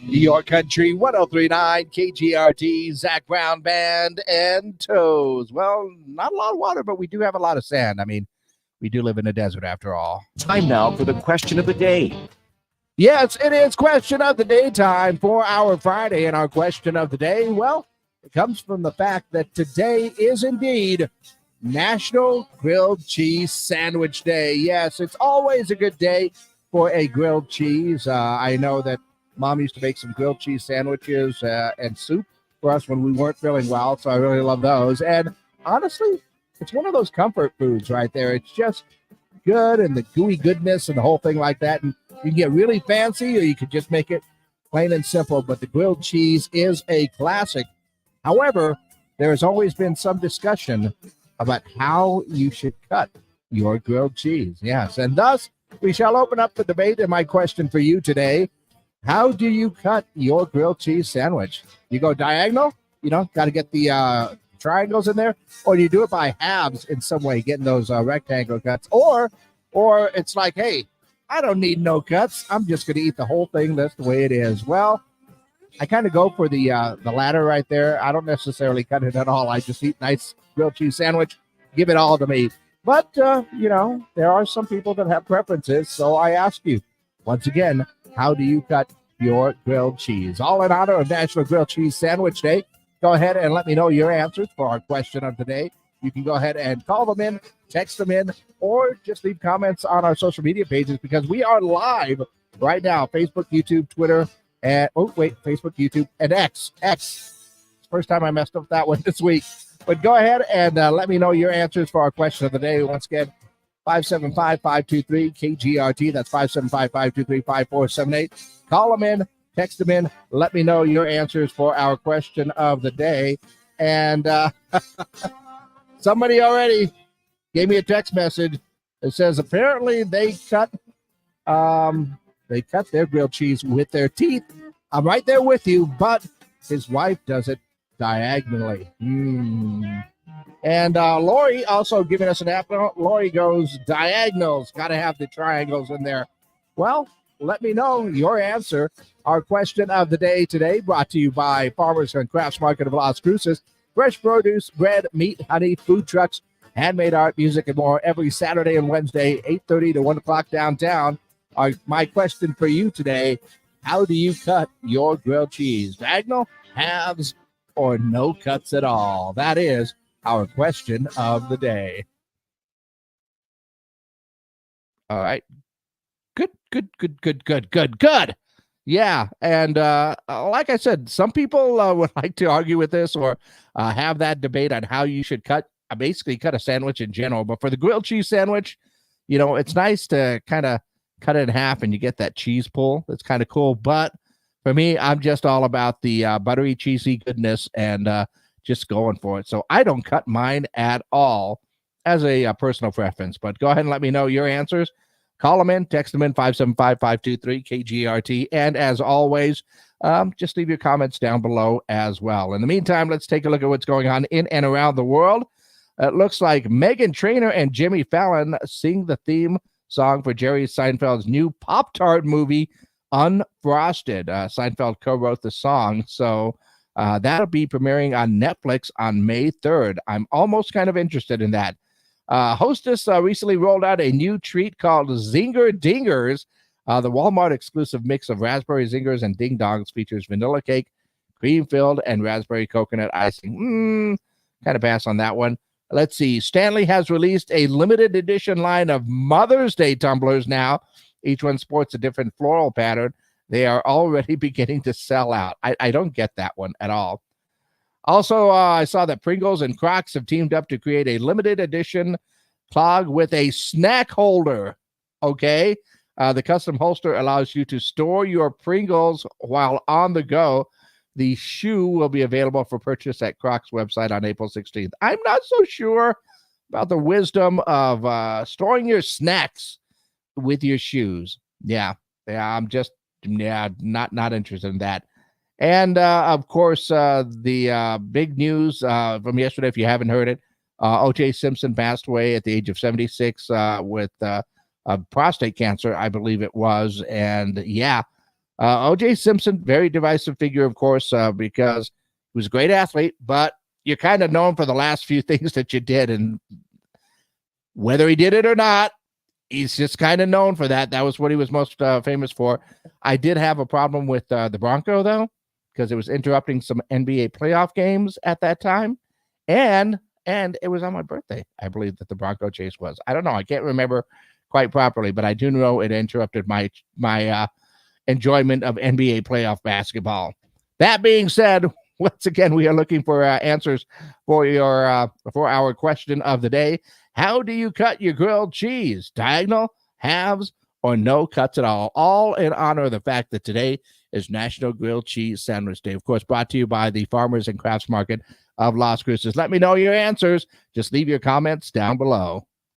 Your Country 1039 KGRT, Zach Brown Band, and Toes. Well, not a lot of water, but we do have a lot of sand. I mean, we do live in a desert after all. Time now for the question of the day. Yes, it is question of the day time for our Friday. And our question of the day, well, it comes from the fact that today is indeed National Grilled Cheese Sandwich Day. Yes, it's always a good day for a grilled cheese. I know that Mom used to make some grilled cheese sandwiches and soup for us when we weren't feeling well, so I really love those. And honestly, it's one of those comfort foods right there. It's just good, and the gooey goodness and the whole thing like that. And you can get really fancy, or you could just make it plain and simple. But the grilled cheese is a classic. However, there has always been some discussion about how you should cut your grilled cheese. Yes, and thus we shall open up the debate. And my question for you today: how do you cut your grilled cheese sandwich? You go diagonal, got to get the triangles in there, or do you do it by halves in some way, getting those rectangle cuts? Or it's like, hey, I don't need no cuts. I'm just going to eat the whole thing. That's the way it is. Well, I kind of go for the latter right there. I don't necessarily cut it at all. I just eat nice grilled cheese sandwich. Give it all to me. But, there are some people that have preferences. So I ask you, once again, how do you cut your grilled cheese? All in honor of National Grilled Cheese Sandwich Day. Go ahead and let me know your answers for our question of the day. You can go ahead and call them in, text them in, or just leave comments on our social media pages, because we are live right now. Facebook, YouTube, Twitter, and Facebook, YouTube, and X. First time I messed up that one this week. But go ahead and let me know your answers for our question of the day. Once again, 575-523-KGRT. That's 575-523-5478. Call them in, text them in. Let me know your answers for our question of the day. And somebody already gave me a text message that says apparently they cut their grilled cheese with their teeth. I'm right there with you, but his wife does it diagonally. And Lori also giving us an app. Lori goes diagonals. Got to have the triangles in there. Well, let me know your answer. Our question of the day today brought to you by Farmers and Crafts Market of Las Cruces. Fresh produce, bread, meat, honey, food trucks, handmade art, music, and more every Saturday and Wednesday, 8:30 to 1 o'clock downtown. My question for you today: how do you cut your grilled cheese? Diagonal, halves, or no cuts at all? That is our question of the day. All right. Good. Yeah. And like I said, some people would like to argue with this or have that debate on how you should basically cut a sandwich in general. But for the grilled cheese sandwich, it's nice to kind of cut it in half and you get that cheese pull. That's kind of cool. But for me, I'm just all about the buttery, cheesy goodness and just going for it. So I don't cut mine at all as a personal preference. But go ahead and let me know your answers. Call them in, text them in, 575-523-KGRT. And as always, just leave your comments down below as well. In the meantime, let's take a look at what's going on in and around the world. It looks like Meghan Trainor and Jimmy Fallon sing the theme song for Jerry Seinfeld's new Pop-Tart movie, Unfrosted. Seinfeld co-wrote the song, so that'll be premiering on Netflix on May 3rd. I'm almost kind of interested in that. Hostess recently rolled out a new treat called Zinger Dingers. The Walmart exclusive mix of raspberry zingers and ding dongs features vanilla cake, cream filled, and raspberry coconut icing. Kind of pass on that one. Let's see. Stanley has released a limited edition line of Mother's Day tumblers now. Each one sports a different floral pattern. They are already beginning to sell out. I don't get that one at all. Also, I saw that Pringles and Crocs have teamed up to create a limited edition clog with a snack holder. Okay. The custom holster allows you to store your Pringles while on the go. The shoe will be available for purchase at Crocs' website on April 16th. I'm not so sure about the wisdom of storing your snacks with your shoes. I'm just not interested in that. And of course, the big news from yesterday, if you haven't heard it, O.J. Simpson passed away at the age of 76 with of prostate cancer, I believe it was. And yeah, O.J. Simpson, very divisive figure, of course, because he was a great athlete, but you're kind of known for the last few things that you did. And whether he did it or not, he's just kind of known for that. That was what he was most famous for. I did have a problem with the Bronco, though, because it was interrupting some NBA playoff games at that time. And it was on my birthday, I believe, that the Bronco chase was. I don't know. I can't remember quite properly, but I do know it interrupted my enjoyment of NBA playoff basketball. That being said, once again, we are looking for answers for our question of the day. How do you cut your grilled cheese? Diagonal, halves, or no cuts at all? All in honor of the fact that today is National Grilled Cheese Sandwich Day. Of course, brought to you by the Farmers and Crafts Market of Las Cruces. Let me know your answers. Just leave your comments down below.